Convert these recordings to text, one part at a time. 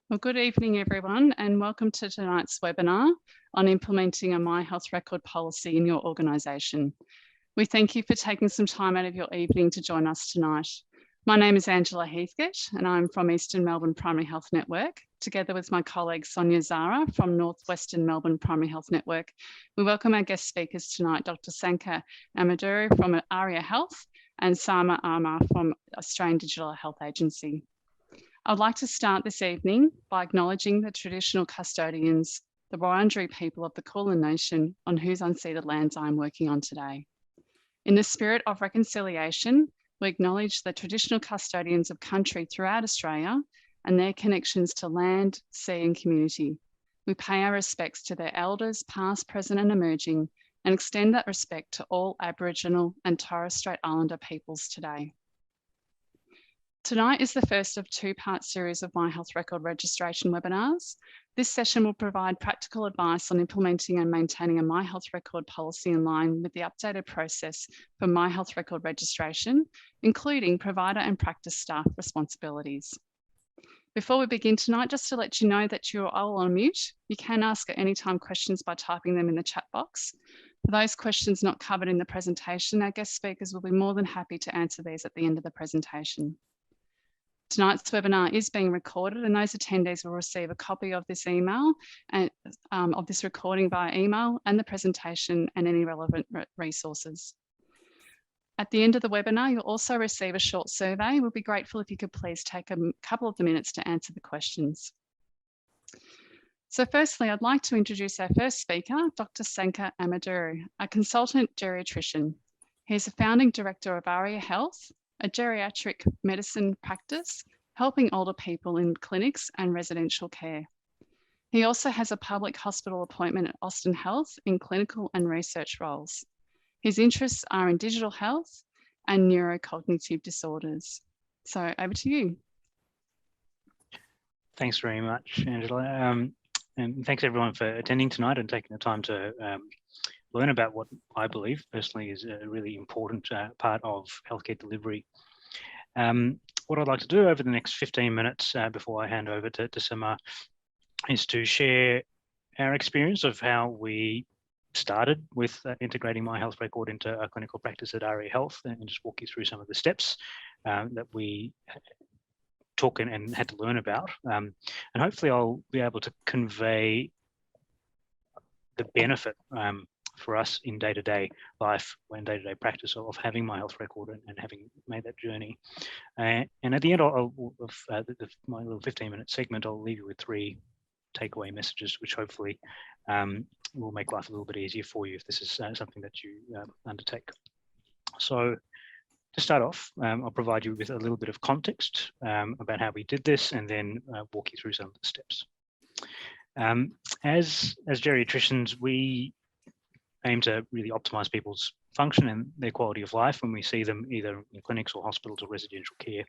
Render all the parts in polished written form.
Well, good evening, everyone, and welcome to tonight's webinar on implementing a My Health Record policy in your organisation. We thank you for taking some time out of your evening to join us tonight. My name is Angela Heathcote, and I'm from Eastern Melbourne Primary Health Network. Together with my colleague Sonia Zara from Northwestern Melbourne Primary Health Network, we welcome our guest speakers tonight, Dr. Sanaka Amadoru from Aria Health and Sanaka Amadoru from Australian Digital Health Agency. I'd like to start this evening by acknowledging the traditional custodians, the Wurundjeri people of the Kulin Nation, on whose unceded lands I'm working on today. In the spirit of reconciliation, we acknowledge the traditional custodians of country throughout Australia and their connections to land, sea and community. We pay our respects to their elders, past, present and emerging, and extend that respect to all Aboriginal and Torres Strait Islander peoples today. Tonight is the first of two-part series of My Health Record registration webinars. This session will provide practical advice on implementing and maintaining a My Health Record policy in line with the updated process for My Health Record registration, including provider and practice staff responsibilities. Before we begin tonight, just to let you know that you're all on mute. You can ask at any time questions by typing them in the chat box. For those questions not covered in the presentation, our guest speakers will be more than happy to answer these at the end of the presentation. Tonight's webinar is being recorded and those attendees will receive a copy of this email and of this recording via email and the presentation and any relevant resources. At the end of the webinar, you'll also receive a short survey. We'll be grateful if you could please take a couple of the minutes to answer the questions. So firstly, I'd like to introduce our first speaker, Dr. Sanaka Amadoru, a consultant geriatrician. He's a founding director of Aria Health, a geriatric medicine practice, helping older people in clinics and residential care. He also has a public hospital appointment at Austin Health in clinical and research roles. His interests are in digital health and neurocognitive disorders. So over to you. Thanks very much, Angela. And thanks everyone for attending tonight and taking the time to learn about what I believe personally is a really important part of healthcare delivery. What I'd like to do over the next 15 minutes before I hand over to Sama is to share our experience of how we started with integrating My Health Record into a clinical practice at Aria Health and just walk you through some of the steps that we took and had to learn about. And hopefully I'll be able to convey the benefit for us in day-to-day life, in day-to-day practice of having My Health Record and having made that journey. And at the end of my little 15-minute segment, I'll leave you with 3 takeaway messages, which hopefully will make life a little bit easier for you if this is something that you undertake. So to start off, I'll provide you with a little bit of context about how we did this and then walk you through some of the steps. As geriatricians, we aim to really optimize people's function and their quality of life when we see them either in clinics or hospitals or residential care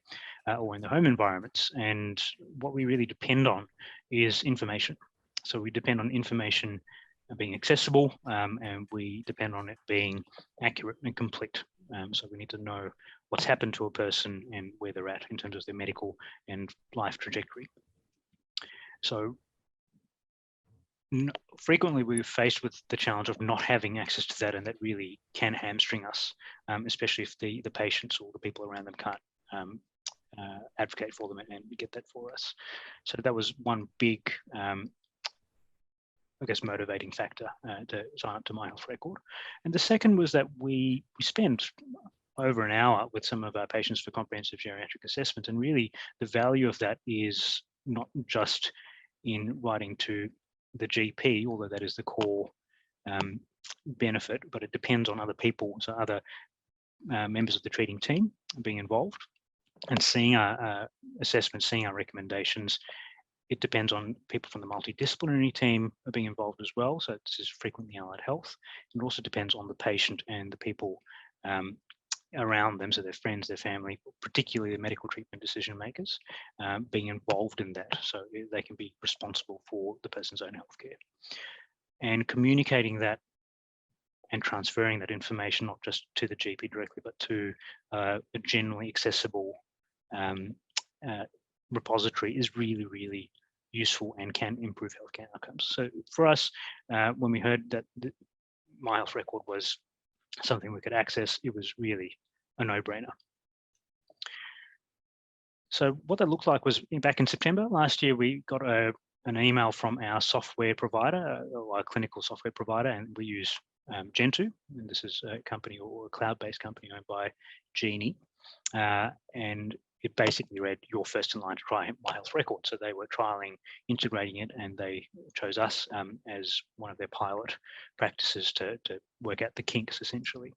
or in the home environments. And what we really depend on is information. So we depend on information being accessible and we depend on it being accurate and complete. So we need to know what's happened to a person and where they're at in terms of their medical and life trajectory. So frequently we're faced with the challenge of not having access to that, and that really can hamstring us, especially if the patients or the people around them can't advocate for them and get that for us. So that was one big, I guess, motivating factor to sign up to My Health Record. And the second was that we spent over an hour with some of our patients for comprehensive geriatric assessment, and really the value of that is not just in writing to the GP, although that is the core benefit, but it depends on other people, so other members of the treating team being involved and seeing our assessments, seeing our recommendations. It depends on people from the multidisciplinary team being involved as well, so this is frequently allied health. It also depends on the patient and the people around them, so their friends, their family, particularly the medical treatment decision makers, being involved in that, so they can be responsible for the person's own healthcare. And communicating that and transferring that information, not just to the GP directly, but to a generally accessible repository is really, really useful and can improve healthcare outcomes. So for us, when we heard that the My Health Record was something we could access, it was really a no-brainer. So what that looked like was back in September last year, we got an email from our software provider, or our clinical software provider, and we use Gentoo, and this is a company or a cloud-based company owned by Genie, and it basically read, "You're first in line to try My Health Record." So they were trialing, integrating it, and they chose us as one of their pilot practices to work out the kinks, essentially.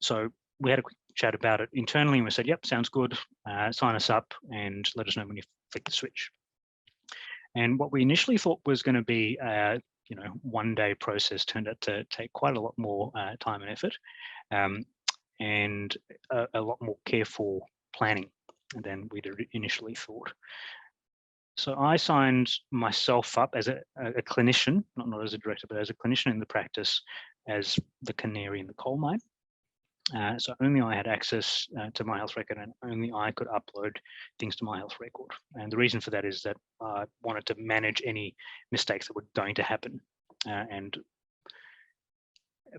So we had a quick chat about it internally, and we said, "Yep, sounds good. Sign us up and let us know when you flick the switch." And what we initially thought was going to be a one-day process turned out to take quite a lot more time and effort, and a lot more careful planning than we'd initially thought. So I signed myself up as a clinician, not as a director, but as a clinician in the practice, as the canary in the coal mine. So only I had access to My Health Record, and only I could upload things to My Health Record. And the reason for that is that I wanted to manage any mistakes that were going to happen. And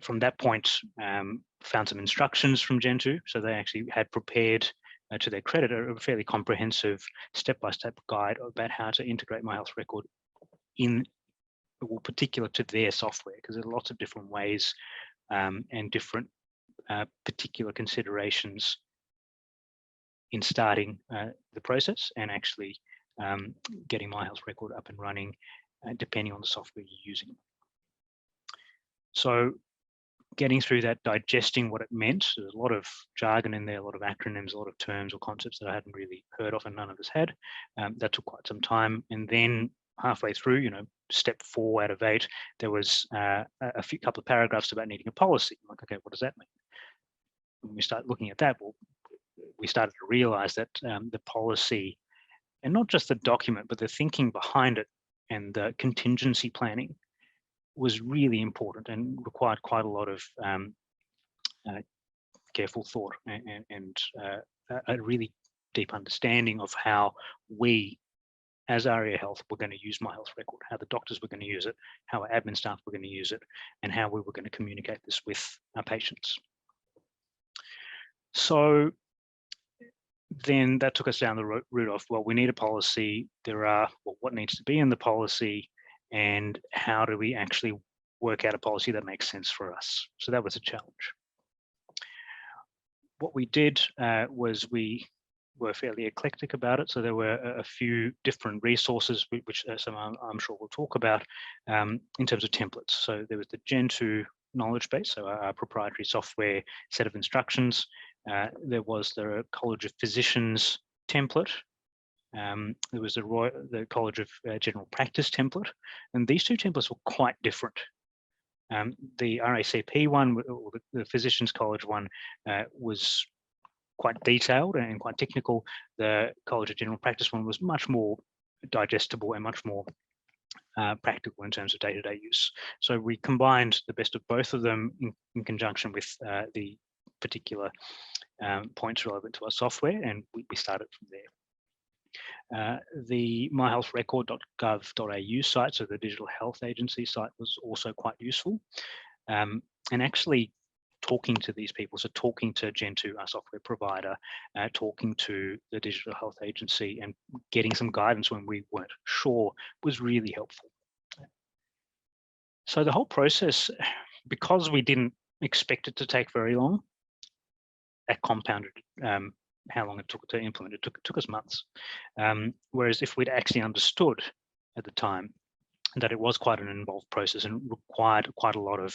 from that point, found some instructions from Gentoo. So they actually had prepared, to their credit, a fairly comprehensive step-by-step guide about how to integrate My Health Record in, well, particular to their software, because there are lots of different ways and different particular considerations in starting the process and actually getting My Health Record up and running, depending on the software you're using. So getting through that, digesting what it meant, there's a lot of jargon in there, a lot of acronyms, a lot of terms or concepts that I hadn't really heard of and none of us had. That took quite some time. And then halfway through, step 4 out of 8, there was a couple of paragraphs about needing a policy. I'm like, okay, what does that mean? When we start looking at that, well, we started to realize that the policy, and not just the document, but the thinking behind it and the contingency planning was really important and required quite a lot of careful thought and a really deep understanding of how we, as Aria Health, were going to use My Health Record, how the doctors were going to use it, how our admin staff were going to use it, and how we were going to communicate this with our patients. So then that took us down the route of, well, we need a policy. There are, well, what needs to be in the policy, and how do we actually work out a policy that makes sense for us? So that was a challenge. What we did was we were fairly eclectic about it. So there were a few different resources, which some I'm sure we'll talk about, in terms of templates. So there was the Gentoo knowledge base, so our proprietary software set of instructions. There was the College of Physicians template. There was the College of General Practice template, and these two templates were quite different. The RACP one, or the Physicians College one, was quite detailed and quite technical. The College of General Practice one was much more digestible and much more practical in terms of day-to-day use. So we combined the best of both of them in conjunction with the particular points relevant to our software, and we started from there. The myhealthrecord.gov.au site, so the Digital Health Agency site, was also quite useful. And actually talking to these people, so talking to Gentoo, our software provider, talking to the Digital Health Agency and getting some guidance when we weren't sure was really helpful. So the whole process, because we didn't expect it to take very long, that compounded how long it took to implement. It took us months. Whereas if we'd actually understood at the time that it was quite an involved process and required quite a lot of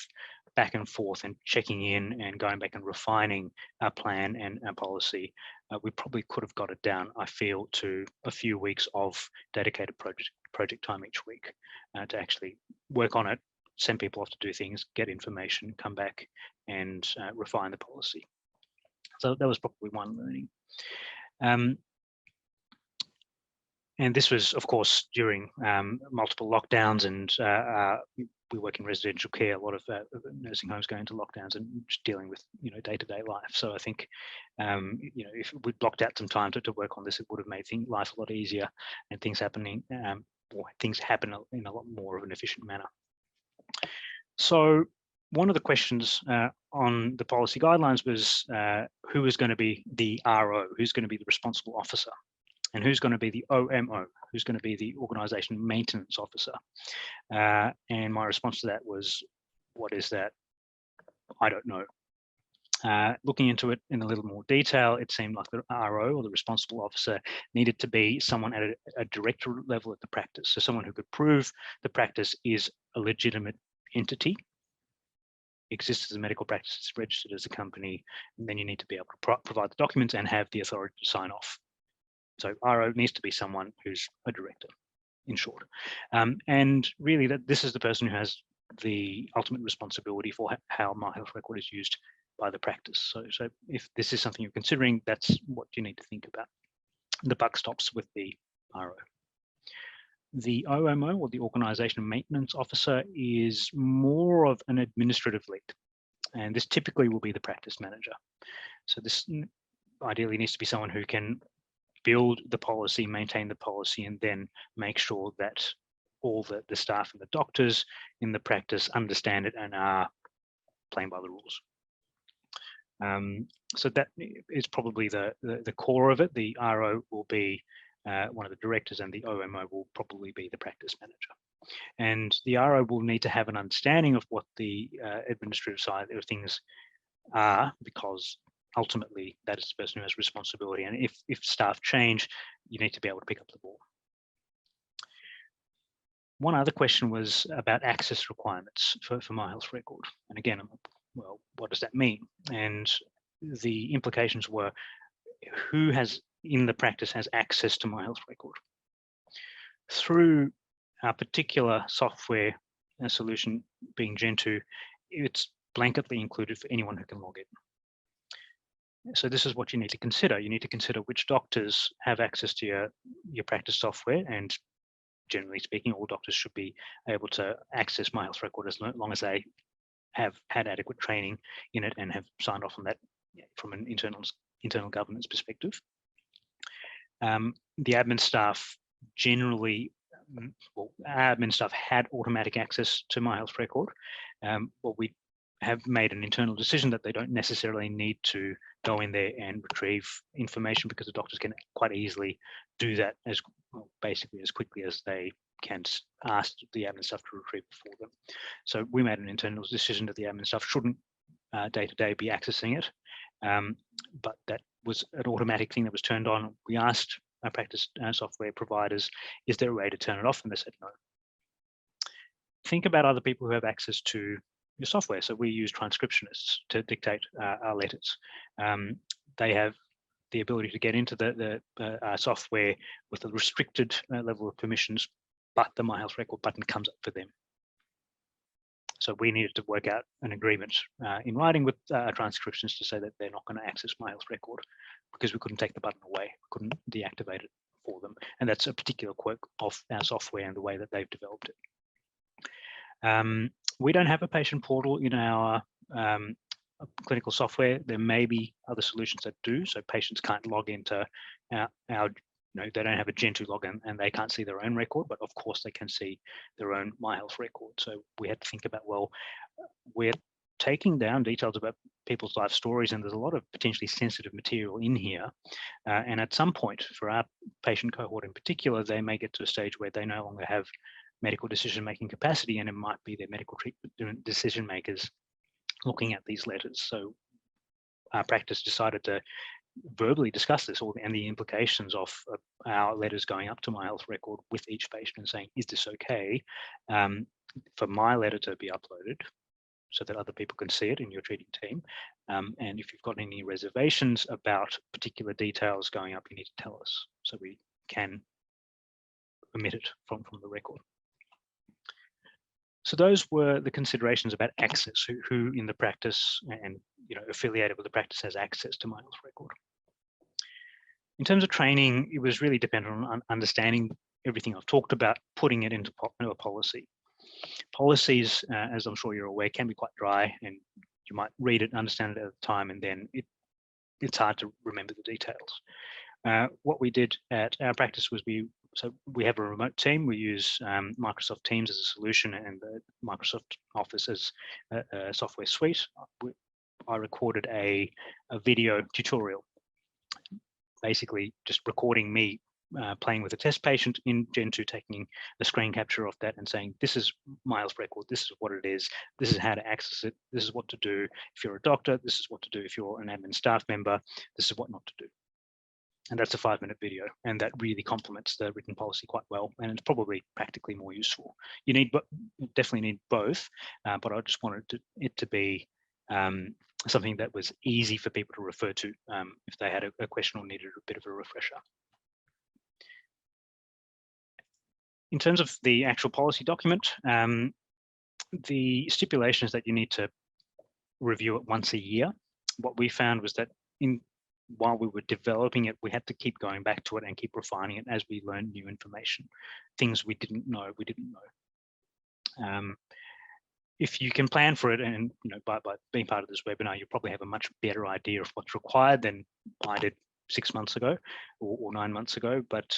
back and forth and checking in and going back and refining our plan and our policy, we probably could have got it down, I feel, to a few weeks of dedicated project time each week to actually work on it, send people off to do things, get information, come back and refine the policy. So that was probably one learning. And this was, of course, during multiple lockdowns, and we work in residential care. A lot of nursing homes go into lockdowns and just dealing with day-to-day life. So I think if we'd blocked out some time to work on this, it would have made life a lot easier, and things happen in a lot more of an efficient manner. So one of the questions on the policy guidelines was who is going to be the RO, who's going to be the responsible officer, and who's going to be the OMO, who's going to be the organisation maintenance officer. And my response to that was, what is that? I don't know. Looking into it in a little more detail, it seemed like the RO, or the responsible officer, needed to be someone at a director level at the practice. So someone who could prove the practice is a legitimate entity, exists as a medical practice, it's registered as a company, and then you need to be able to provide the documents and have the authority to sign off. So RO needs to be someone who's a director, in short. And really, this is the person who has the ultimate responsibility for how My Health Record is used by the practice. So if this is something you're considering, that's what you need to think about. The buck stops with the RO. The OMO, or the Organisation Maintenance Officer, is more of an administrative lead. And this typically will be the practice manager. So this ideally needs to be someone who can build the policy, maintain the policy, and then make sure that all the staff and the doctors in the practice understand it and are playing by the rules. So that is probably the core of it. The RO will be one of the directors, and the OMO will probably be the practice manager. And the RO will need to have an understanding of what the administrative side of things are, because ultimately that is the person who has responsibility. And if staff change, you need to be able to pick up the ball. One other question was about access requirements for My Health Record. And again, well, what does that mean? And the implications were, who in the practice has access to My Health Record? Through our particular software solution being Gentoo, it's blanketly included for anyone who can log in. So this is what you need to consider. You need to consider which doctors have access to your practice software, and generally speaking, all doctors should be able to access My Health Record as long as they have had adequate training in it and have signed off on that from an internal governance perspective. The admin staff generally, well, our admin staff had automatic access to My Health Record. But we have made an internal decision that they don't necessarily need to go in there and retrieve information, because the doctors can quite easily do that basically as quickly as they can ask the admin staff to retrieve it for them. So we made an internal decision that the admin staff shouldn't day to day be accessing it, but that was an automatic thing that was turned on. We asked our practice software providers, is there a way to turn it off? And they said no. Think about other people who have access to your software. So we use transcriptionists to dictate our letters. They have the ability to get into the software with a restricted level of permissions, but the My Health Record button comes up for them. So we needed to work out an agreement in writing with transcriptionists to say that they're not going to access My Health Record, because we couldn't take the button away, we couldn't deactivate it for them. And that's a particular quirk of our software and the way that they've developed it. We don't have a patient portal in our clinical software. There may be other solutions that do, so patients can't log into our they don't have a Gentoo login and they can't see their own record, but of course they can see their own My Health Record. So we had to think about, well, we're taking down details about people's life stories, and there's a lot of potentially sensitive material in here. And at some point, for our patient cohort in particular, they may get to a stage where they no longer have medical decision-making capacity, and it might be their medical treatment decision makers looking at these letters. So our practice decided to verbally discuss this and the implications of our letters going up to My Health Record with each patient and saying, is this okay for my letter to be uploaded so that other people can see it in your treating team? And if you've got any reservations about particular details going up, you need to tell us so we can omit it from the record. So those were the considerations about access, who in the practice and affiliated with the practice has access to My Health Record. In terms of training, it was really dependent on understanding everything I've talked about, putting it into a policy. Policies, as I'm sure you're aware, can be quite dry, and you might read it and understand it at the time, and then it's hard to remember the details. What we did at our practice was we have a remote team. We use Microsoft Teams as a solution and the Microsoft Office as a software suite. I recorded a video tutorial, basically just recording me playing with a test patient in Gen 2, taking the screen capture of that and saying, this is my health record, this is what it is, this is how to access it, this is what to do if you're a doctor, this is what to do if you're an admin staff member, this is what not to do. And that's a 5-minute video, and that really complements the written policy quite well, and it's probably practically more useful. You definitely need both, but I just wanted it to be something that was easy for people to refer to if they had a question or needed a bit of a refresher. In terms of the actual policy document, the stipulation is that you need to review it once a year. What we found was that while we were developing it, we had to keep going back to it and keep refining it as we learned new information. Things we didn't know. If you can plan for it, and by being part of this webinar, you probably have a much better idea of what's required than I did 6 months ago or 9 months ago. But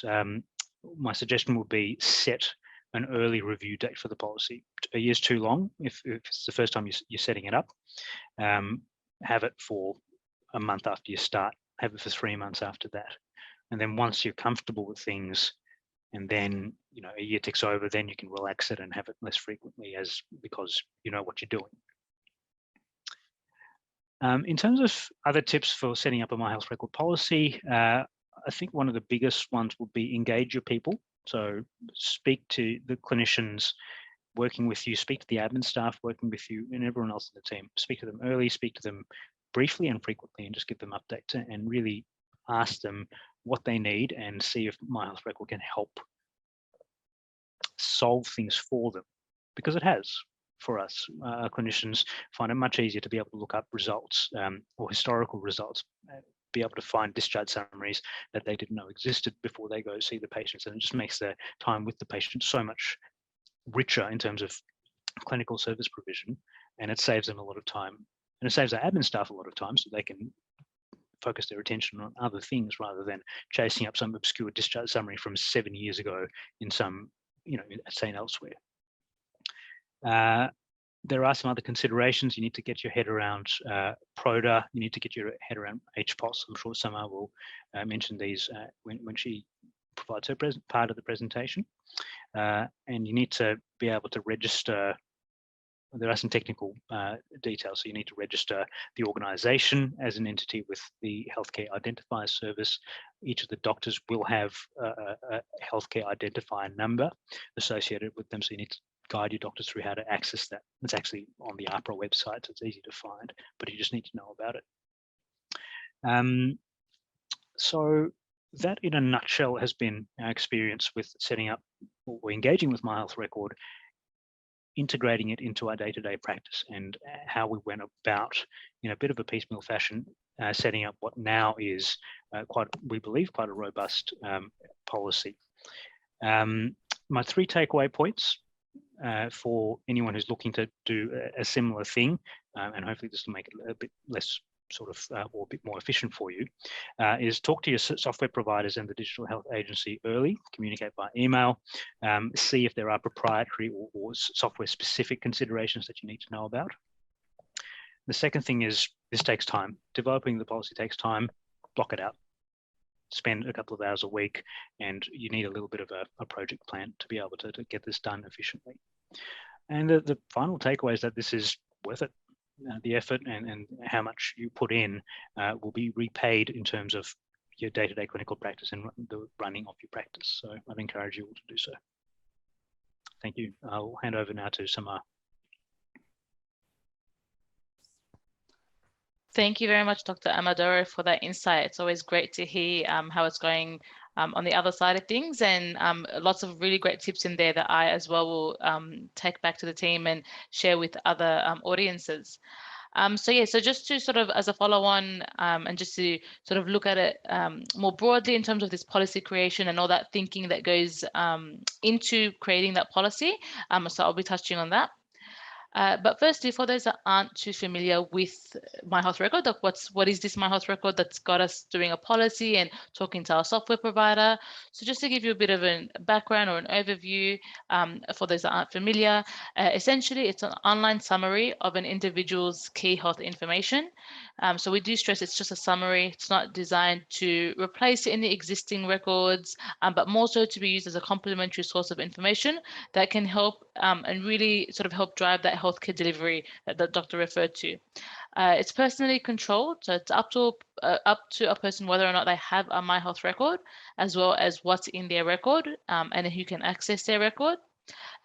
my suggestion would be set an early review date for the policy. A year's too long if it's the first time you're setting it up. Have it for a month after you start, have it for 3 months after that. And then once you're comfortable with things, and then a year ticks over, then you can relax it and have it less frequently because you know what you're doing. In terms of other tips for setting up a My Health Record policy, I think one of the biggest ones would be engage your people. So speak to the clinicians working with you, speak to the admin staff working with you, and everyone else in the team. Speak to them early, speak to them briefly and frequently, and just give them updates and really ask them what they need and see if My Health Record can help solve things for them, because it has for us. Clinicians find it much easier to be able to look up results or historical results, be able to find discharge summaries that they didn't know existed before they go see the patients, and it just makes their time with the patient so much richer in terms of clinical service provision, and it saves them a lot of time, and it saves our admin staff a lot of time, so they can focus their attention on other things rather than chasing up some obscure discharge summary from 7 years ago in some, seen elsewhere. There are some other considerations. You need to get your head around PRODA. You need to get your head around HPOS. I'm sure Sama will mention these when she provides her part of the presentation. And you need to be able to register. There are some technical details. So you need to register the organisation as an entity with the Healthcare Identifier Service. Each of the doctors will have a Healthcare Identifier number associated with them. So you need to guide your doctors through how to access that. It's actually on the APRA website, so it's easy to find, but you just need to know about it. So that in a nutshell has been our experience with setting up or engaging with My Health Record, integrating it into our day-to-day practice, and how we went about, in a bit of a piecemeal fashion, setting up what now is we believe, quite a robust policy. My 3 takeaway points for anyone who's looking to do a similar thing, and hopefully this will make it a bit less or a bit more efficient for you, is talk to your software providers and the digital health agency early, communicate by email, see if there are proprietary or software specific considerations that you need to know about. The second thing is, this takes time. Developing the policy takes time. Block it out. Spend a couple of hours a week, and you need a little bit of a project plan to be able to get this done efficiently. And the final takeaway is that this is worth it. The effort and how much you put in will be repaid in terms of your day-to-day clinical practice and the running of your practice. So I'd encourage you all to do so. Thank you. I'll hand over now to Samar. Thank you very much, Dr. Amador, for that insight. It's always great to hear how it's going on the other side of things, and lots of really great tips in there that I as well will take back to the team and share with other audiences. So yeah, so just to sort of as a follow-on and just to sort of look at it more broadly in terms of this policy creation and all that thinking that goes into creating that policy. So I'll be touching on that. But firstly, for those that aren't too familiar with My Health Record, like what is this My Health Record that's got us doing a policy and talking to our software provider? So just to give you a bit of a background or an overview for those that aren't familiar, essentially it's an online summary of an individual's key health information. So we do stress it's just a summary. It's not designed to replace any existing records, but more so to be used as a complementary source of information that can help and really sort of help drive that healthcare delivery that the doctor referred to. It's personally controlled, so it's up to a person whether or not they have a My Health record, as well as what's in their record and who can access their record.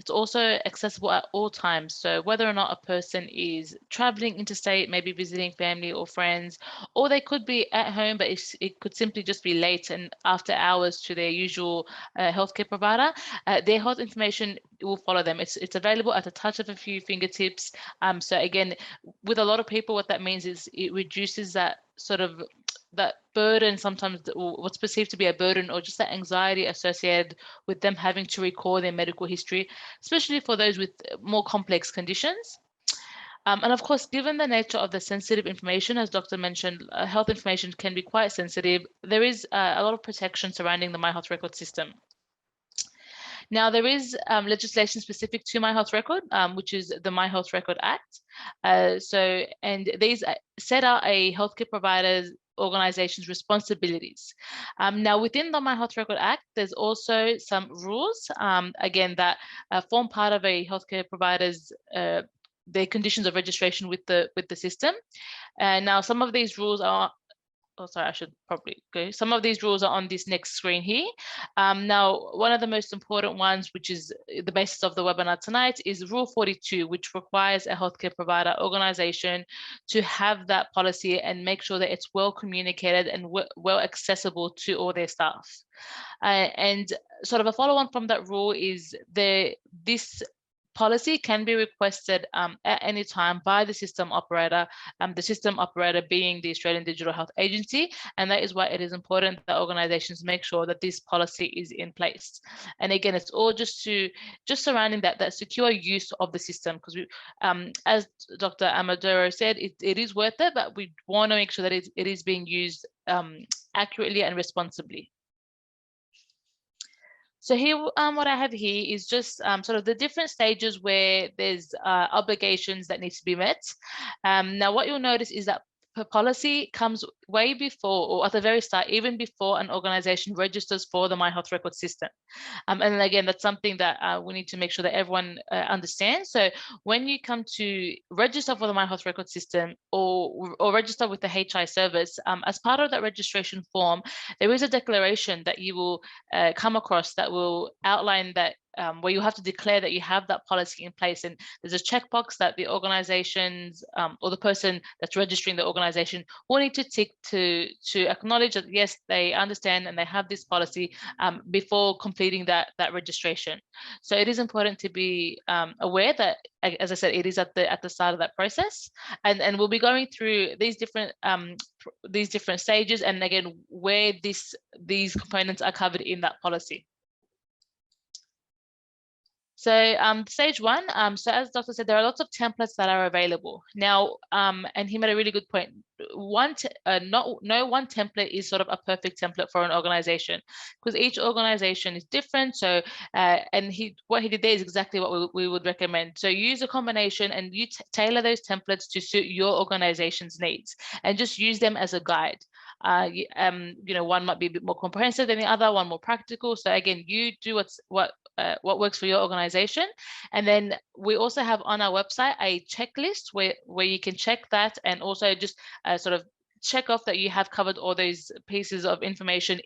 It's also accessible at all times. So whether or not a person is traveling interstate, maybe visiting family or friends, or they could be at home, but it could simply just be late and after hours to their usual healthcare provider, their health information will follow them. It's available at the touch of a few fingertips. So again, with a lot of people, what that means is it reduces that sort of that burden, sometimes what's perceived to be a burden, or just that anxiety associated with them having to record their medical history, especially for those with more complex conditions. And of course, given the nature of the sensitive information, as Dr. mentioned, health information can be quite sensitive. There is a lot of protection surrounding the My Health Record system. Now, there is legislation specific to My Health Record, which is the My Health Record Act. And these set out a healthcare provider's organization's responsibilities. Now, within the My Health Record Act, there's also some rules, again, that form part of a healthcare provider's their conditions of registration with the system. And now some of these rules are, oh, sorry, I should probably go. Some of these rules are on this next screen here. Now, one of the most important ones, which is the basis of the webinar tonight, is Rule 42, which requires a healthcare provider organization to have that policy and make sure that it's well communicated and well accessible to all their staff. And sort of a follow-on from that rule is this policy can be requested at any time by the system operator being the Australian Digital Health Agency, and that is why it is important that organisations make sure that this policy is in place. And again, it's all just surrounding that secure use of the system, because as Dr. Amadoru said, it is worth it, but we want to make sure that it is being used accurately and responsibly. So here, what I have here is just sort of the different stages where there's obligations that need to be met. Now, what you'll notice is that policy comes way before, or at the very start, even before an organization registers for the My Health Record system. And then again, that's something that we need to make sure that everyone understands. So when you come to register for the My Health Record system or register with the HI service, as part of that registration form, there is a declaration that you will come across that will outline that where you have to declare that you have that policy in place. And there's a checkbox that the organizations or the person that's registering the organization will need to tick to acknowledge that, yes, they understand and they have this policy before completing that registration. So it is important to be aware that, as I said, it is at the start of that process. And we'll be going through these different stages, and again, where these components are covered in that policy. So stage one, so as Doctor said, there are lots of templates that are available now, and he made a really good point. No one template is sort of a perfect template for an organization, because each organization is different. So and what he did there is exactly what we would recommend. So use a combination and you tailor those templates to suit your organization's needs, and just use them as a guide. You know, one might be a bit more comprehensive than the other, one more practical. So again, you do what works for your organization. And then we also have on our website a checklist where you can check that, and also just sort of check off that you have covered all those pieces of information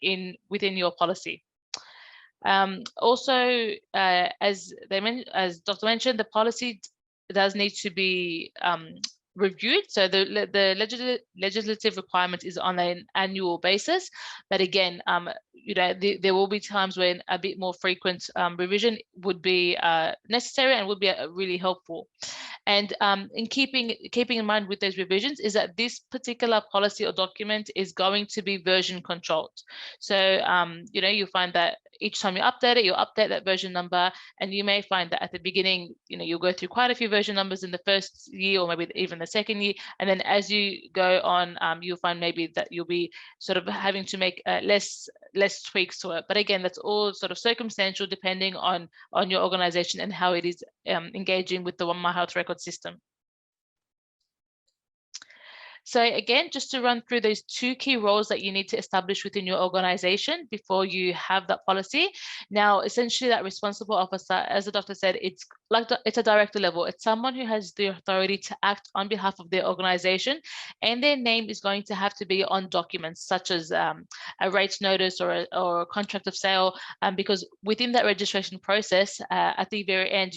within your policy. Also, as Dr. mentioned, the policy does need to be reviewed. So the legislative requirement is on an annual basis, but again, there will be times when a bit more frequent revision would be necessary and would be really helpful. And in keeping in mind with those revisions is that this particular policy or document is going to be version controlled. So you'll find that each time you update it, you'll update that version number, and you may find that at the beginning, you'll go through quite a few version numbers in the first year or maybe even the second year, and then as you go on, you'll find maybe that you'll be sort of having to make less tweaks to it. But again, that's all sort of circumstantial depending on your organization and how it is engaging with the My Health Record system. So again, just to run through those 2 key roles that you need to establish within your organization before you have that policy. Now, essentially that responsible officer, as the doctor said, it's a director level. It's someone who has the authority to act on behalf of their organization, and their name is going to have to be on documents such as a rates notice or a contract of sale, because within that registration process, at the very end,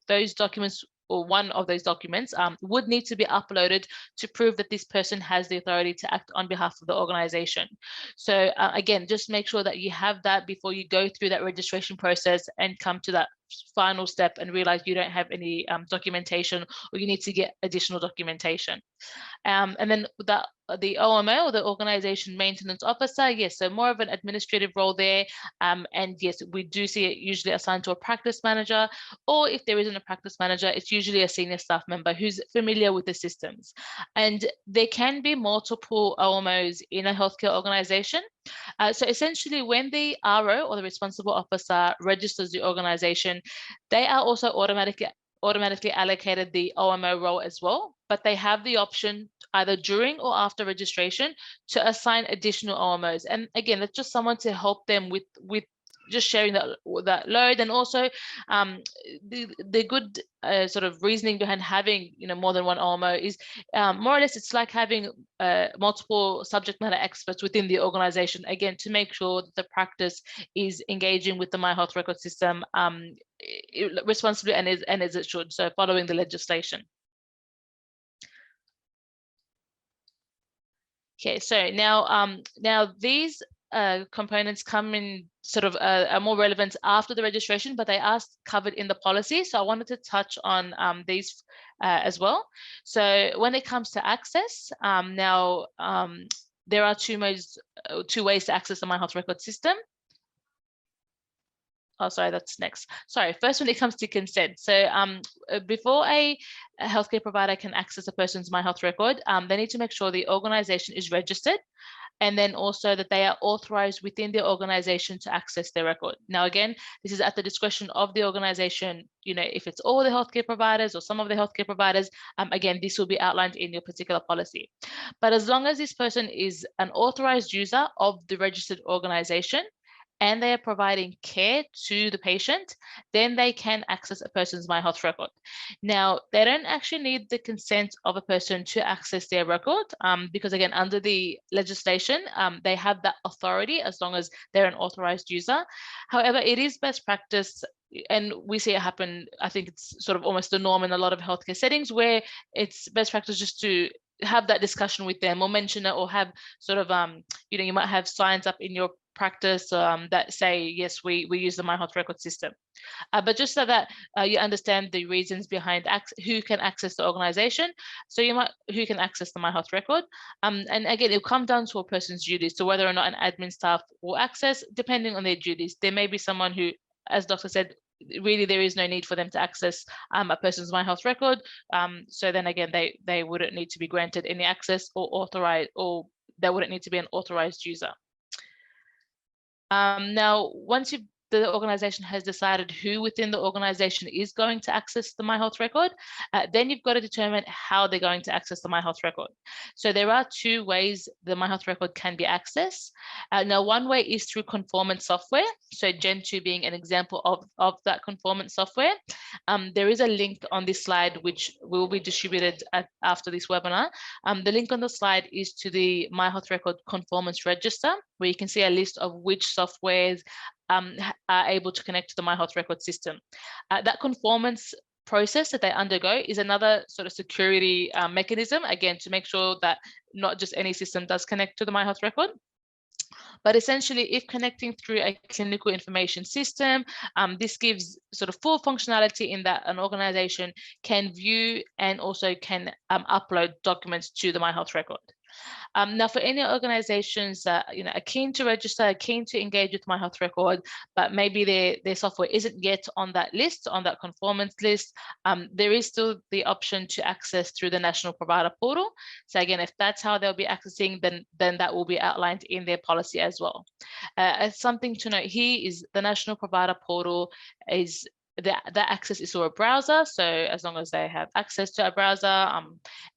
those documents, or one of those documents would need to be uploaded to prove that this person has the authority to act on behalf of the organization. So again, just make sure that you have that before you go through that registration process and come to that final step and realize you don't have any documentation, or you need to get additional documentation. And then the OMO, or the Organization Maintenance Officer, yes, so more of an administrative role there. And yes, we do see it usually assigned to a practice manager, or if there isn't a practice manager, it's usually a senior staff member who's familiar with the systems. And there can be multiple OMOs in a healthcare organization. So essentially, when the RO, or the responsible officer, registers the organization, they are also automatically allocated the OMO role as well, but they have the option either during or after registration to assign additional OMOs. And again, that's just someone to help them with just sharing that load, and also the good sort of reasoning behind having more than one OMO is more or less it's like having multiple subject matter experts within the organization, again, to make sure that the practice is engaging with the My Health Record system responsibly and as it should, so following the legislation. Okay, so now these components come in sort of are more relevant after the registration, but they are covered in the policy. So I wanted to touch on these as well. So when it comes to access, there are two ways to access the My Health Record system. Oh, sorry, that's next. Sorry, first when it comes to consent. So before a healthcare provider can access a person's My Health Record, they need to make sure the organization is registered, and then also that they are authorized within the organization to access their record. Now, again, this is at the discretion of the organization. If it's all the healthcare providers or some of the healthcare providers, again, this will be outlined in your particular policy. But as long as this person is an authorized user of the registered organization, and they are providing care to the patient, then they can access a person's My Health Record. Now, they don't actually need the consent of a person to access their record, because again, under the legislation, they have that authority as long as they're an authorized user. However, it is best practice, and we see it happen, I think it's sort of almost the norm in a lot of healthcare settings, where it's best practice just to have that discussion with them or mention it, or have sort of, you might have signs up in your practice that say, yes, we use the My Health Record system. But just so that you understand the reasons behind who can access the organization. So who can access the My Health Record. And again, it'll come down to a person's duties. So whether or not an admin staff will access, depending on their duties. There may be someone who, as Doctor said, really there is no need for them to access a person's My Health Record. So then again, they wouldn't need to be granted any access or authorized, or they wouldn't need to be an authorized user. Now, once the organization has decided who within the organization is going to access the My Health Record, then you've got to determine how they're going to access the My Health Record. So there are 2 ways the My Health Record can be accessed. Now, one way is through conformance software. So Gen2 being an example of that conformance software. There is a link on this slide, which will be distributed after this webinar. The link on the slide is to the My Health Record Conformance Register, where you can see a list of which softwares are able to connect to the My Health Record system. That conformance process that they undergo is another sort of security mechanism, again, to make sure that not just any system does connect to the My Health record. But essentially, if connecting through a clinical information system, this gives sort of full functionality in that an organization can view and also can upload documents to the My Health record. Now, for any organizations that are keen to register, keen to engage with My Health record, but maybe their software isn't yet on that list, on that conformance list, there is still the option to access through the National Provider Portal. So again, if that's how they'll be accessing, then that will be outlined in their policy as well. As something to note here is the National Provider Portal is the access is through a browser, so as long as they have access to a browser,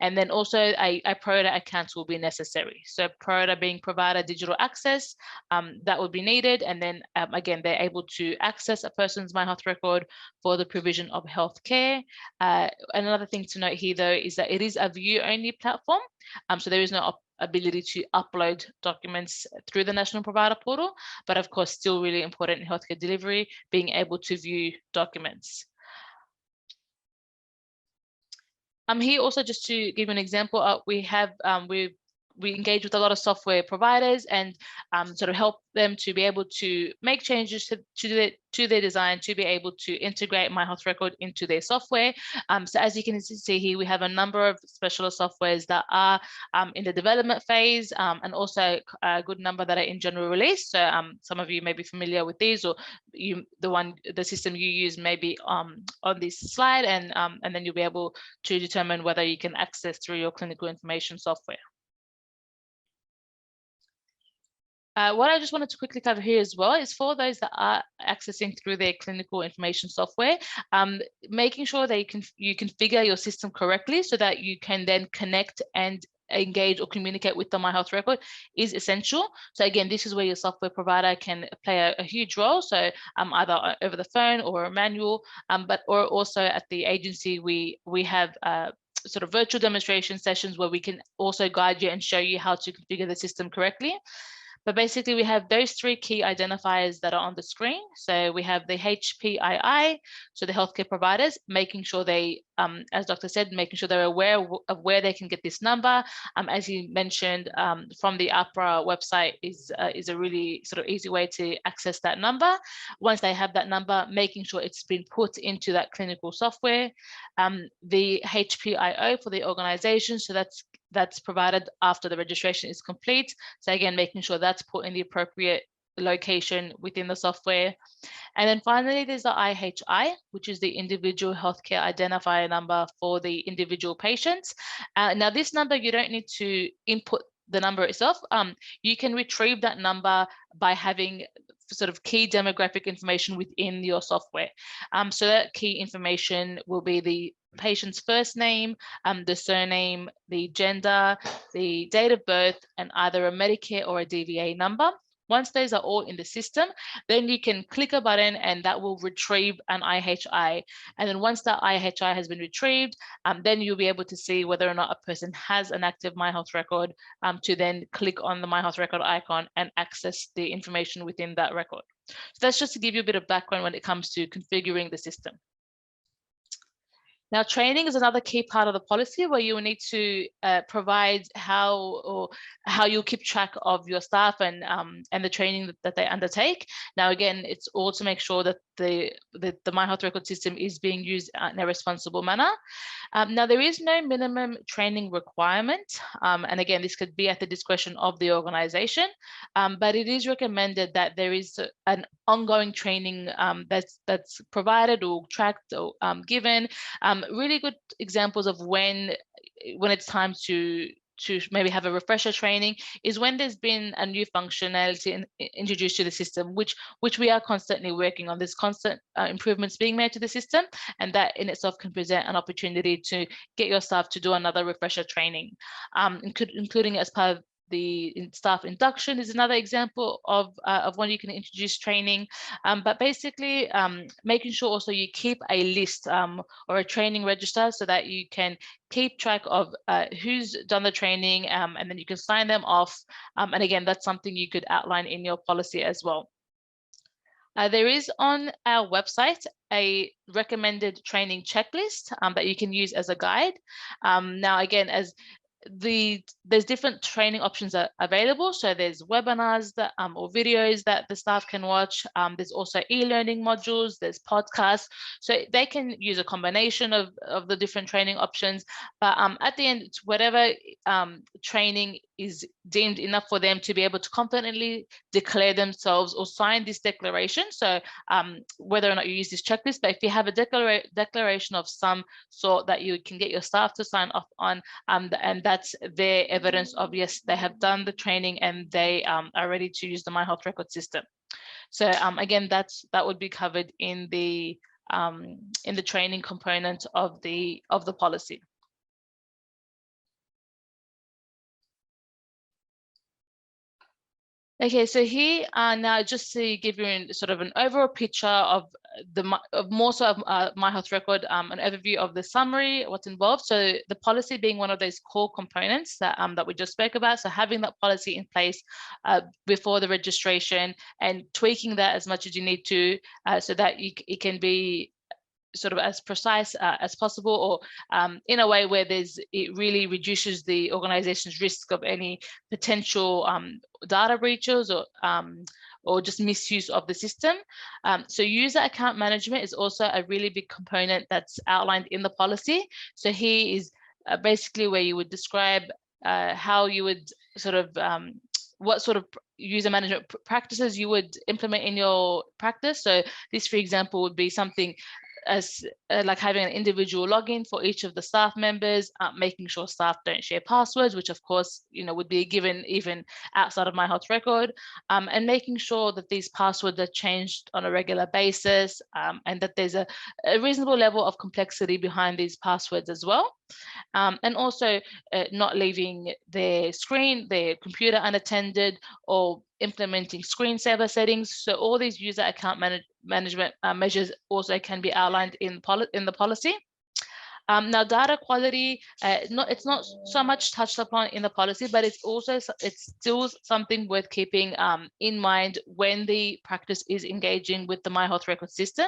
and then also a Provider account will be necessary. So Provider being provider digital access, that would be needed, and then again, they're able to access a person's My Health record for the provision of healthcare. Another thing to note here, though, is that it is a view-only platform, so there is no ability to upload documents through the National Provider Portal, but of course, still really important in healthcare delivery, being able to view documents. Here also, just to give an example, we engage with a lot of software providers and sort of help them to be able to make changes to their design to be able to integrate My Health record into their software. So as you can see here, we have a number of specialist softwares that are in the development phase, and also a good number that are in general release. So some of you may be familiar with these, or the system you use may be on this slide, and then you'll be able to determine whether you can access through your clinical information software. What I just wanted to quickly cover here as well is for those that are accessing through their clinical information software, making sure that you configure your system correctly so that you can then connect and engage or communicate with the My Health record is essential. So again, this is where your software provider can play a huge role. So either over the phone or a manual, or also at the agency, we have sort of virtual demonstration sessions where we can also guide you and show you how to configure the system correctly. But basically, we have those three key identifiers that are on the screen. So we have the HPII, so the healthcare providers, making sure they, as Dr. said, making sure they're aware of where they can get this number. As he mentioned, from the APRA website is a really sort of easy way to access that number. Once they have that number, making sure it's been put into that clinical software. The HPIO for the organization, so that's provided after the registration is complete. So again, making sure that's put in the appropriate location within the software. And then finally, there's the IHI, which is the individual healthcare identifier number for the individual patients. Now this number, you don't need to input the number itself. You can retrieve that number by having sort of key demographic information within your software. So that key information will be the patient's first name, the surname, the gender, the date of birth, and either a Medicare or a DVA number. Once those are all in the system, then you can click a button and that will retrieve an IHI. And then once that IHI has been retrieved, then you'll be able to see whether or not a person has an active My Health record, to then click on the My Health record icon and access the information within that record. So that's just to give you a bit of background when it comes to configuring the system. Now, training is another key part of the policy where you will need to provide how you'll keep track of your staff and the training that they undertake. Now, again, it's all to make sure that the My Health record system is being used in a responsible manner. Now, there is no minimum training requirement. And again, this could be at the discretion of the organization, but it is recommended that there is an ongoing training that's provided or tracked or given. Really good examples of when it's time to maybe have a refresher training is when there's been a new functionality introduced to the system, which we are constantly working on. There's constant improvements being made to the system, and that in itself can present an opportunity to get your staff to do another refresher training, including as part of the staff induction is another example of when you can introduce training, but basically making sure also you keep a list or a training register so that you can keep track of who's done the training, and then you can sign them off. And again, that's something you could outline in your policy as well. There is on our website a recommended training checklist that you can use as a guide. Now, again, as there's different training options are available. So there's webinars that or videos that the staff can watch. There's also e-learning modules, there's podcasts. So they can use a combination of the different training options. But at the end, it's whatever training is deemed enough for them to be able to confidently declare themselves or sign this declaration. So whether or not you use this checklist, but if you have a declaration of some sort that you can get your staff to sign off on, and that's their evidence of, yes, they have done the training and they are ready to use the My Health Record system. So again, that would be covered in the training component of the policy. Okay, so here now just to give you sort of an overall picture of more so of My Health Record, an overview of the summary, what's involved. So the policy being one of those core components that that we just spoke about. So having that policy in place before the registration and tweaking that as much as you need to, so that it can be sort of as precise as possible, or in a way where it really reduces the organization's risk of any potential data breaches or just misuse of the system. So user account management is also a really big component that's outlined in the policy. So here is basically where you would describe how you would sort of what sort of user management practices you would implement in your practice. So this, for example, would be something as like having an individual login for each of the staff members, making sure staff don't share passwords, which of course, would be given even outside of My Health Record, and making sure that these passwords are changed on a regular basis, and that there's a reasonable level of complexity behind these passwords as well. And also not leaving their computer unattended, or implementing screensaver settings. So all these user account management measures also can be outlined in the policy. Now, data quality, it's not so much touched upon in the policy, but it's still something worth keeping in mind when the practice is engaging with the My Health Record system,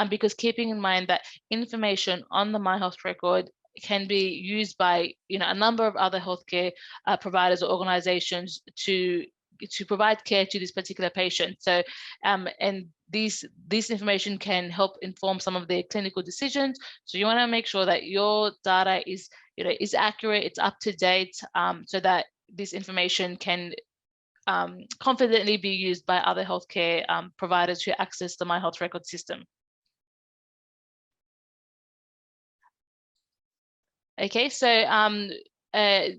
because keeping in mind that information on the My Health Record can be used by a number of other healthcare providers or organizations to provide care to this particular patient. So and this information can help inform some of their clinical decisions. So you want to make sure that your data is accurate, it's up to date, so that this information can confidently be used by other healthcare providers who access the My Health Record system. Okay, so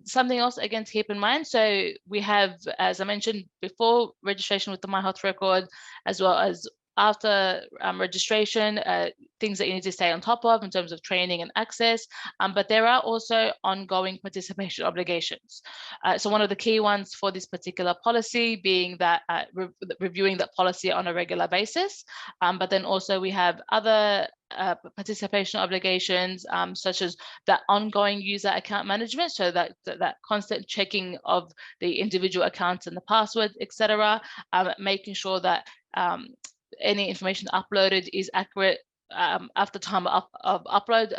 something else again to keep in mind. So we have, as I mentioned before, registration with the My Health Record, as well as after registration, things that you need to stay on top of in terms of training and access, but there are also ongoing participation obligations. So one of the key ones for this particular policy being that reviewing that policy on a regular basis, but then also we have other participation obligations, such as that ongoing user account management, so that constant checking of the individual accounts and the passwords, etc., making sure that any information uploaded is accurate after time of upload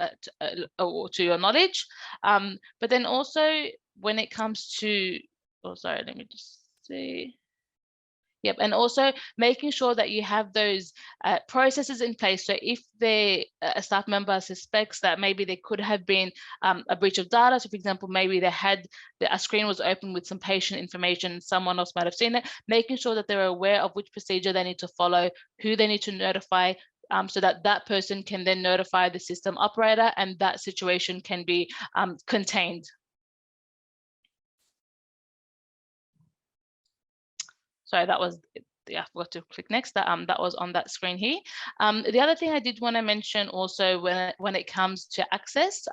or to your knowledge. But then also when it comes to, let me just see. Yep, and also making sure that you have those processes in place. So if a staff member suspects that maybe there could have been a breach of data, so for example, maybe a screen was open with some patient information, someone else might have seen it, making sure that they're aware of which procedure they need to follow, who they need to notify, so that person can then notify the system operator and that situation can be contained. Sorry, that was, I forgot to click next. That was on that screen here. The other thing I did want to mention also when it comes to access,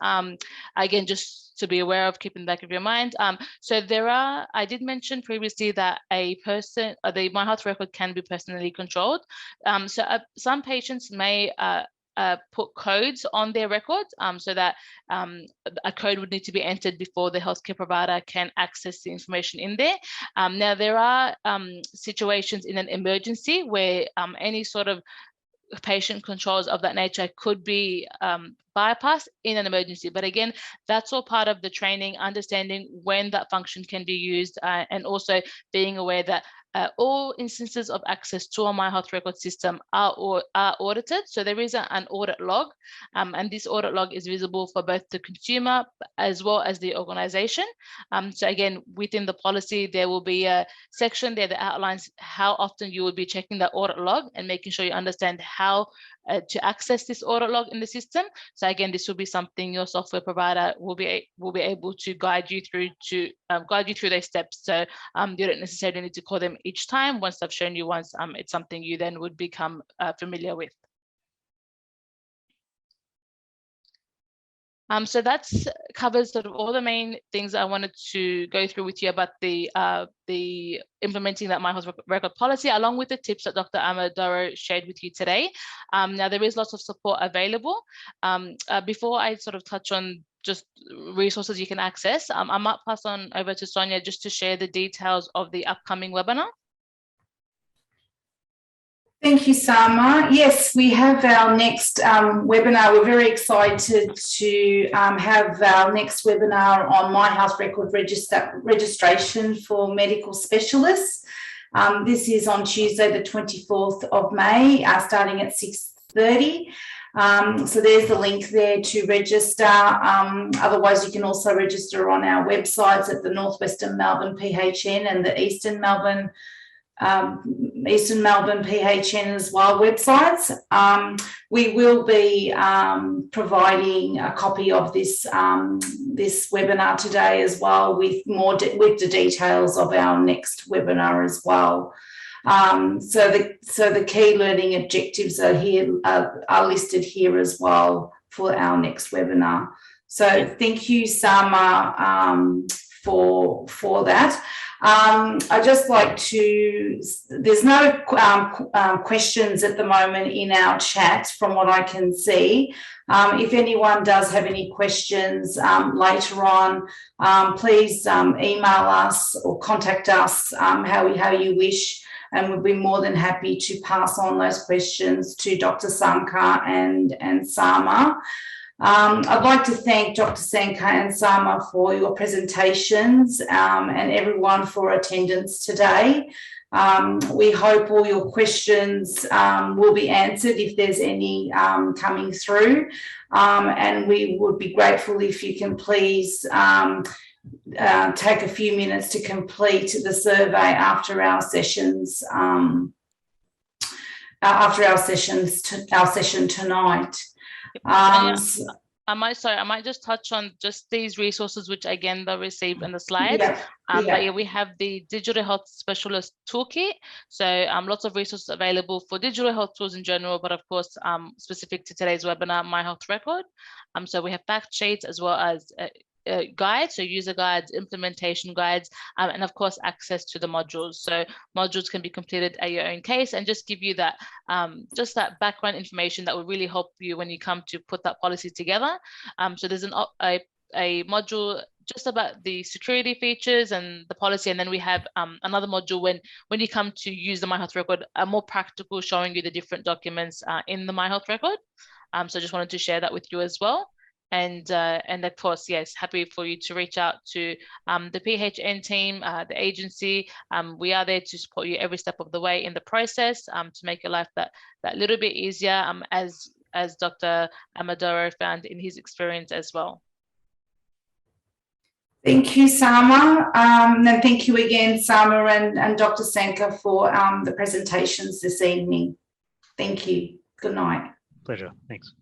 again, just to be aware of, keep in the back of your mind. So I did mention previously that the My Health Record can be personally controlled. So some patients may put codes on their records, so that a code would need to be entered before the healthcare provider can access the information in there. Now, there are situations in an emergency where any sort of patient controls of that nature could be bypassed in an emergency. But again, that's all part of the training, understanding when that function can be used, and also being aware that all instances of access to our My Health Record system are audited. So there is an audit log, and this audit log is visible for both the consumer as well as the organization. So again, within the policy, there will be a section there that outlines how often you will be checking that audit log and making sure you understand how to access this audit log in the system. So again, this will be something your software provider will be able to guide you through those steps. So you don't necessarily need to call them each time. Once they've shown you once, it's something you then would become familiar with. So that's covers sort of all the main things I wanted to go through with you about the implementing that My Health Record policy, along with the tips that Dr. Amadoru shared with you today. Now, there is lots of support available. Before I sort of touch on just resources you can access, I might pass on over to Sonia just to share the details of the upcoming webinar. Thank you, Sama. Yes, we have our next webinar. We're very excited to have our next webinar on My Health Record registration for medical specialists. This is on Tuesday, the 24th of May, starting at 6:30. So there's the link there to register. Otherwise, you can also register on our websites at the Northwestern Melbourne PHN and the Eastern Melbourne PHN as well websites. We will be providing a copy of this this webinar today as well, with the details of our next webinar as well. So the key learning objectives are here, are listed here as well for our next webinar. So thank you, Sama, for that. I'd just like to, there's no questions at the moment in our chat from what I can see. If anyone does have any questions later on, please email us or contact us how you wish, and we'll be more than happy to pass on those questions to Dr. Sanka and Sama. I'd like to thank Dr. Sanka and Sama for your presentations and everyone for attendance today. We hope all your questions will be answered if there's any coming through, and we would be grateful if you can please take a few minutes to complete the survey after our sessions our session tonight. I might just touch on just these resources, which again they're received in the slides. But yeah, we have the Digital Health Specialist Toolkit. So lots of resources available for digital health tools in general, but of course specific to today's webinar, My Health Record. So we have fact sheets as well as guides, so user guides, implementation guides, and of course access to the modules. So modules can be completed at your own case and just give you that just that background information that will really help you when you come to put that policy together. So there's a module just about the security features and the policy, and then we have another module when you come to use the My Health Record, more practical, showing you the different documents in the My Health Record. So just wanted to share that with you as well. And of course, yes, happy for you to reach out to the PHN team, the agency. We are there to support you every step of the way in the process, to make your life that little bit easier, as Dr. Amadoru found in his experience as well. Thank you, Sama. And thank you again, Sama and Dr. Sanka, for the presentations this evening. Thank you. Good night. Pleasure. Thanks.